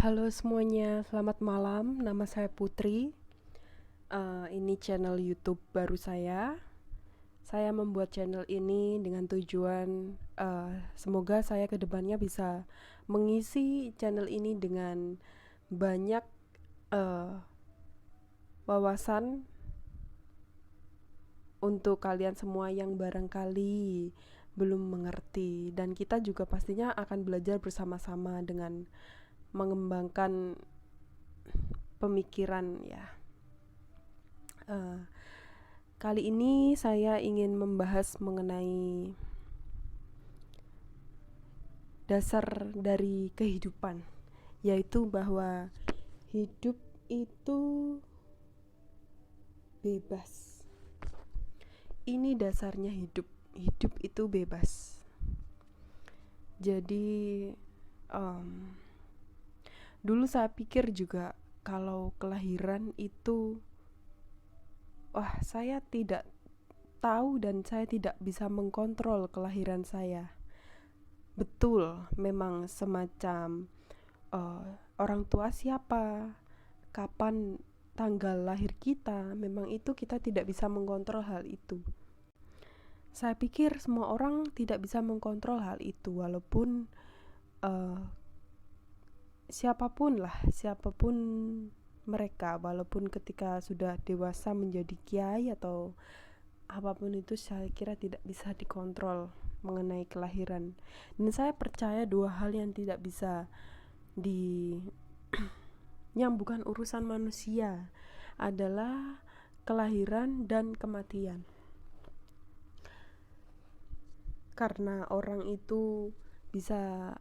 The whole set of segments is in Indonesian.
Halo semuanya, selamat malam. Nama saya Putri. Ini channel YouTube baru saya. Saya membuat channel ini dengan tujuan semoga saya kedepannya bisa mengisi channel ini dengan banyak wawasan untuk kalian semua yang barangkali belum mengerti, dan kita juga pastinya akan belajar bersama-sama dengan mengembangkan pemikiran ya. Kali ini saya ingin membahas mengenai dasar dari kehidupan, yaitu bahwa hidup itu bebas. Ini dasarnya hidup. Hidup itu bebas. Jadi dulu saya pikir juga kalau kelahiran itu saya tidak tahu dan saya tidak bisa mengkontrol kelahiran saya. Betul, memang semacam orang tua siapa, kapan tanggal lahir kita, memang itu kita tidak bisa mengkontrol hal itu. Saya pikir semua orang tidak bisa mengkontrol hal itu, walaupun siapapun mereka, walaupun ketika sudah dewasa menjadi kiai atau apapun itu, saya kira tidak bisa dikontrol mengenai kelahiran. Dan saya percaya dua hal yang tidak bisa yang bukan urusan manusia adalah kelahiran dan kematian. Karena orang itu bisa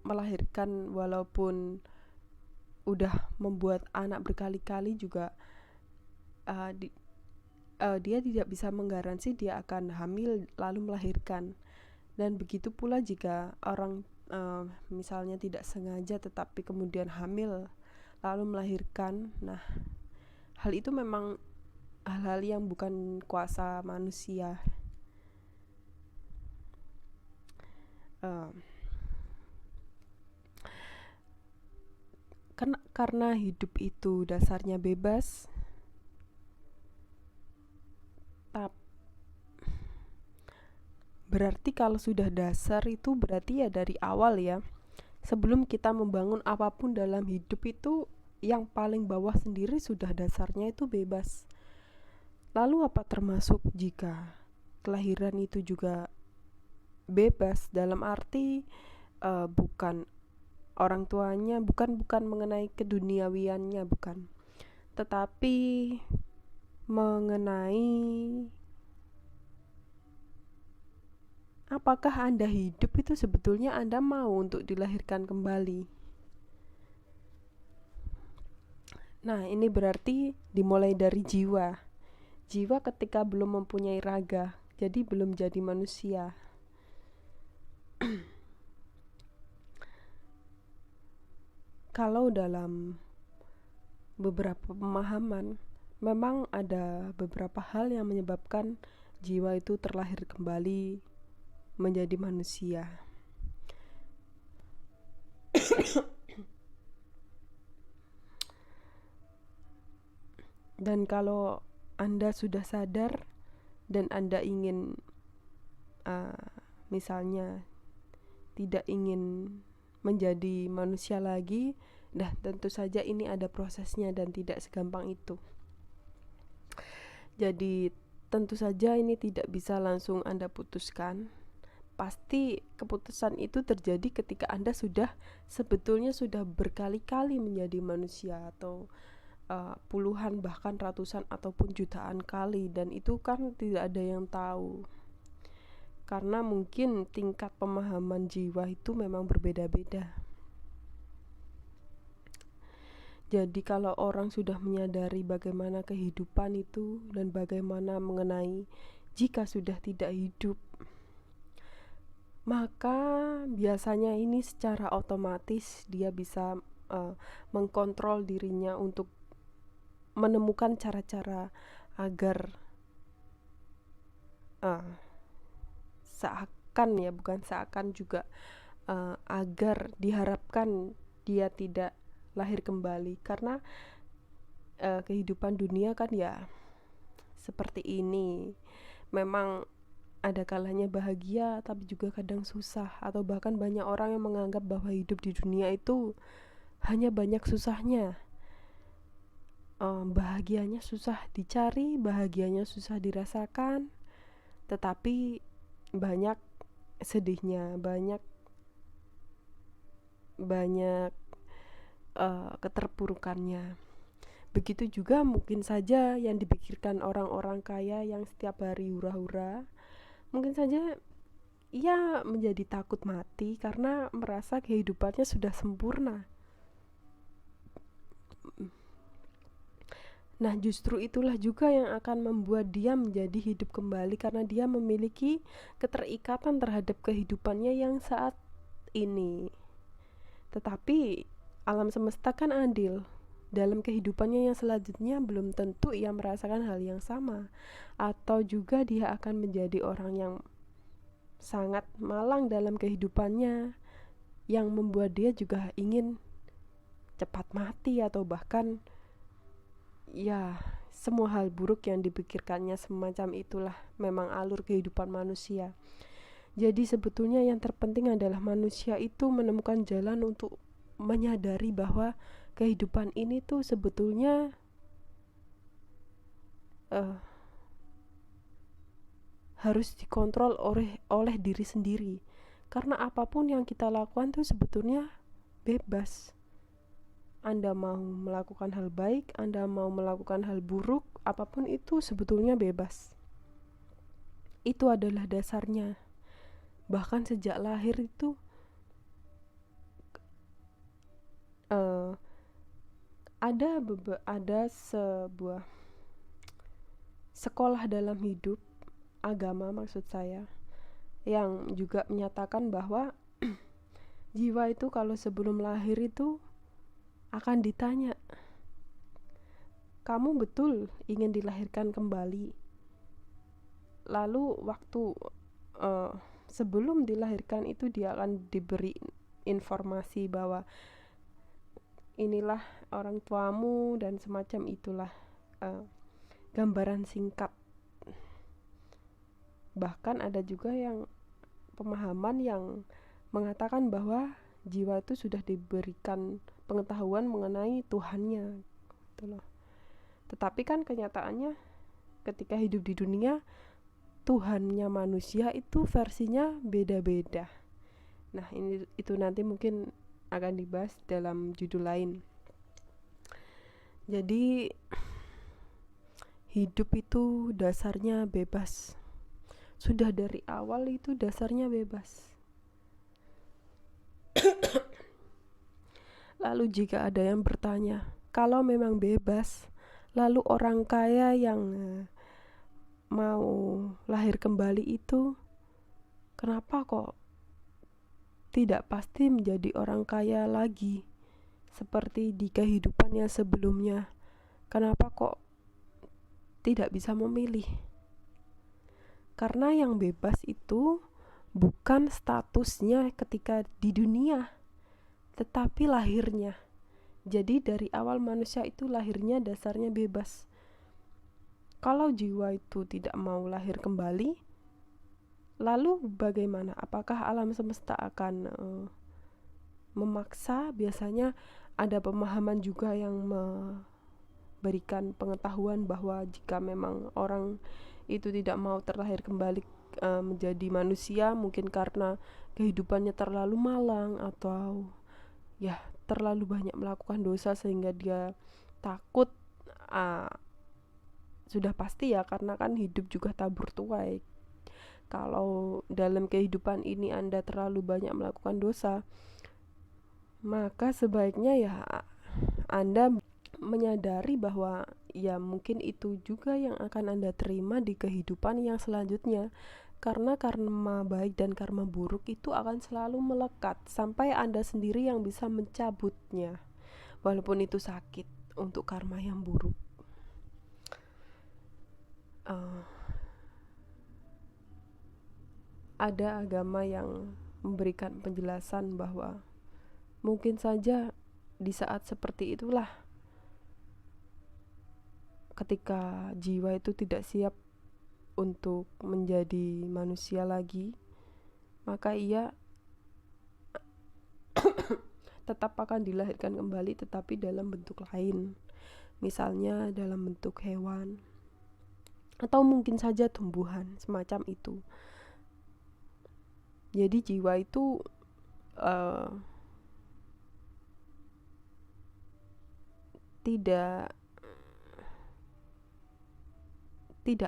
melahirkan walaupun udah membuat anak berkali-kali juga, dia tidak bisa menggaransi dia akan hamil lalu melahirkan. Dan begitu pula jika orang misalnya tidak sengaja tetapi kemudian hamil lalu melahirkan. Nah, hal itu memang hal-hal yang bukan kuasa manusia. Karena hidup itu dasarnya bebas, berarti kalau sudah dasar itu berarti ya dari awal ya. Sebelum kita membangun apapun dalam hidup itu, yang paling bawah sendiri sudah dasarnya itu bebas. Lalu apa termasuk jika kelahiran itu juga bebas, dalam arti bukan orang tuanya, bukan mengenai keduniawiannya, bukan, tetapi mengenai apakah Anda hidup itu sebetulnya Anda mau untuk dilahirkan kembali. Nah, ini berarti dimulai dari jiwa. Jiwa ketika belum mempunyai raga, jadi belum jadi manusia. Kalau dalam beberapa pemahaman, memang ada beberapa hal yang menyebabkan jiwa itu terlahir kembali menjadi manusia. Dan kalau Anda sudah sadar dan Anda ingin misalnya tidak ingin menjadi manusia lagi, tentu saja ini ada prosesnya dan tidak segampang itu. Jadi tentu saja ini tidak bisa langsung Anda putuskan. Pasti keputusan itu terjadi ketika Anda sebetulnya sudah berkali-kali menjadi manusia, atau puluhan bahkan ratusan ataupun jutaan kali, dan itu kan tidak ada yang tahu. Karena mungkin tingkat pemahaman jiwa itu memang berbeda-beda. Jadi kalau orang sudah menyadari bagaimana kehidupan itu dan bagaimana mengenai jika sudah tidak hidup, maka biasanya ini secara otomatis dia bisa mengkontrol dirinya untuk menemukan cara-cara agar agar diharapkan dia tidak lahir kembali, karena kehidupan dunia kan ya seperti ini. Memang ada kalanya bahagia, tapi juga kadang susah, atau bahkan banyak orang yang menganggap bahwa hidup di dunia itu hanya banyak susahnya. Bahagianya susah dicari, bahagianya susah dirasakan, tetapi banyak sedihnya, banyak keterpurukannya. Begitu juga mungkin saja yang dipikirkan orang-orang kaya yang setiap hari hura-hura, mungkin saja ia menjadi takut mati karena merasa kehidupannya sudah sempurna. Nah, justru itulah juga yang akan membuat dia menjadi hidup kembali, karena dia memiliki keterikatan terhadap kehidupannya yang saat ini. Tetapi alam semesta kan adil. Dalam kehidupannya yang selanjutnya belum tentu ia merasakan hal yang sama, atau juga dia akan menjadi orang yang sangat malang dalam kehidupannya, yang membuat dia juga ingin cepat mati, atau bahkan ya semua hal buruk yang dipikirkannya semacam itulah memang alur kehidupan manusia. Jadi sebetulnya yang terpenting adalah manusia itu menemukan jalan untuk menyadari bahwa kehidupan ini tuh sebetulnya harus dikontrol oleh diri sendiri. Karena apapun yang kita lakukan tuh sebetulnya bebas. Anda mau melakukan hal baik, Anda mau melakukan hal buruk, apapun itu sebetulnya bebas. Itu adalah dasarnya. Bahkan sejak lahir itu ada sebuah sekolah dalam hidup, agama maksud saya, yang juga menyatakan bahwa jiwa itu kalau sebelum lahir itu akan ditanya, kamu betul ingin dilahirkan kembali? Lalu waktu sebelum dilahirkan itu dia akan diberi informasi bahwa inilah orang tuamu dan semacam itulah, gambaran singkat. Bahkan ada juga yang pemahaman yang mengatakan bahwa jiwa itu sudah diberikan pengetahuan mengenai Tuhannya gitu loh. Tetapi kan kenyataannya ketika hidup di dunia, Tuhannya manusia itu versinya beda-beda. Nah, itu nanti mungkin akan dibahas dalam judul lain. Jadi hidup itu dasarnya bebas. Sudah dari awal itu dasarnya bebas. Lalu jika ada yang bertanya, kalau memang bebas, lalu orang kaya yang mau lahir kembali itu kenapa kok tidak pasti menjadi orang kaya lagi seperti di kehidupan yang sebelumnya? Kenapa kok tidak bisa memilih? Karena yang bebas itu bukan statusnya ketika di dunia, tetapi lahirnya. Jadi dari awal manusia itu lahirnya dasarnya bebas. Kalau jiwa itu tidak mau lahir kembali, lalu bagaimana? Apakah alam semesta akan memaksa? Biasanya ada pemahaman juga yang memberikan pengetahuan bahwa jika memang orang itu tidak mau terlahir kembali menjadi manusia, mungkin karena kehidupannya terlalu malang atau ya terlalu banyak melakukan dosa sehingga dia takut. Sudah pasti ya, karena kan hidup juga tabur tuai. Kalau dalam kehidupan ini Anda terlalu banyak melakukan dosa, maka sebaiknya ya Anda menyadari bahwa ya mungkin itu juga yang akan Anda terima di kehidupan yang selanjutnya. Karena karma baik dan karma buruk itu akan selalu melekat sampai Anda sendiri yang bisa mencabutnya, walaupun itu sakit untuk karma yang buruk. Ada agama yang memberikan penjelasan bahwa mungkin saja di saat seperti itulah, ketika jiwa itu tidak siap untuk menjadi manusia lagi, maka ia tetap akan dilahirkan kembali, tetapi dalam bentuk lain, misalnya dalam bentuk hewan atau mungkin saja tumbuhan semacam itu. Jadi jiwa itu tidak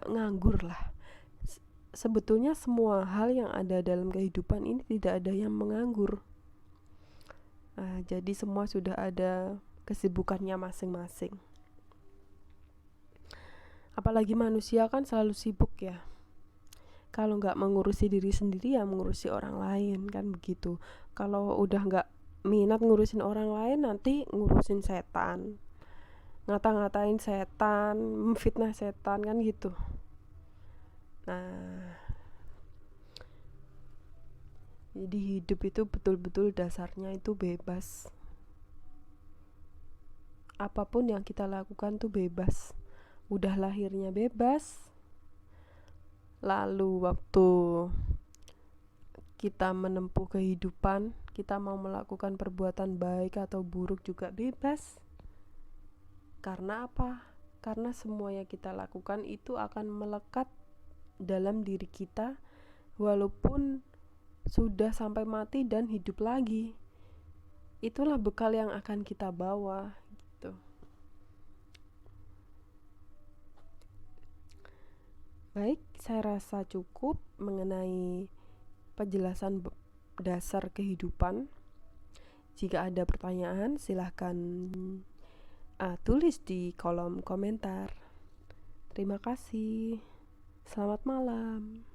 nganggur lah. Sebetulnya semua hal yang ada dalam kehidupan ini tidak ada yang menganggur. Jadi semua sudah ada kesibukannya masing-masing. Apalagi manusia kan selalu sibuk ya. Kalau nggak mengurusi diri sendiri ya mengurusi orang lain, kan begitu. Kalau udah nggak minat ngurusin orang lain, nanti ngurusin setan, ngata-ngatain setan, memfitnah setan, kan gitu. Nah, jadi hidup itu betul-betul dasarnya itu bebas. Apapun yang kita lakukan tuh bebas. Udah lahirnya bebas, lalu waktu kita menempuh kehidupan, kita mau melakukan perbuatan baik atau buruk juga bebas. Karena apa? Karena semua yang kita lakukan itu akan melekat dalam diri kita, walaupun sudah sampai mati dan hidup lagi. Itulah bekal yang akan kita bawa gitu. Baik, saya rasa cukup mengenai penjelasan dasar kehidupan. Jika ada pertanyaan, silahkan tulis di kolom komentar. Terima kasih. Selamat malam.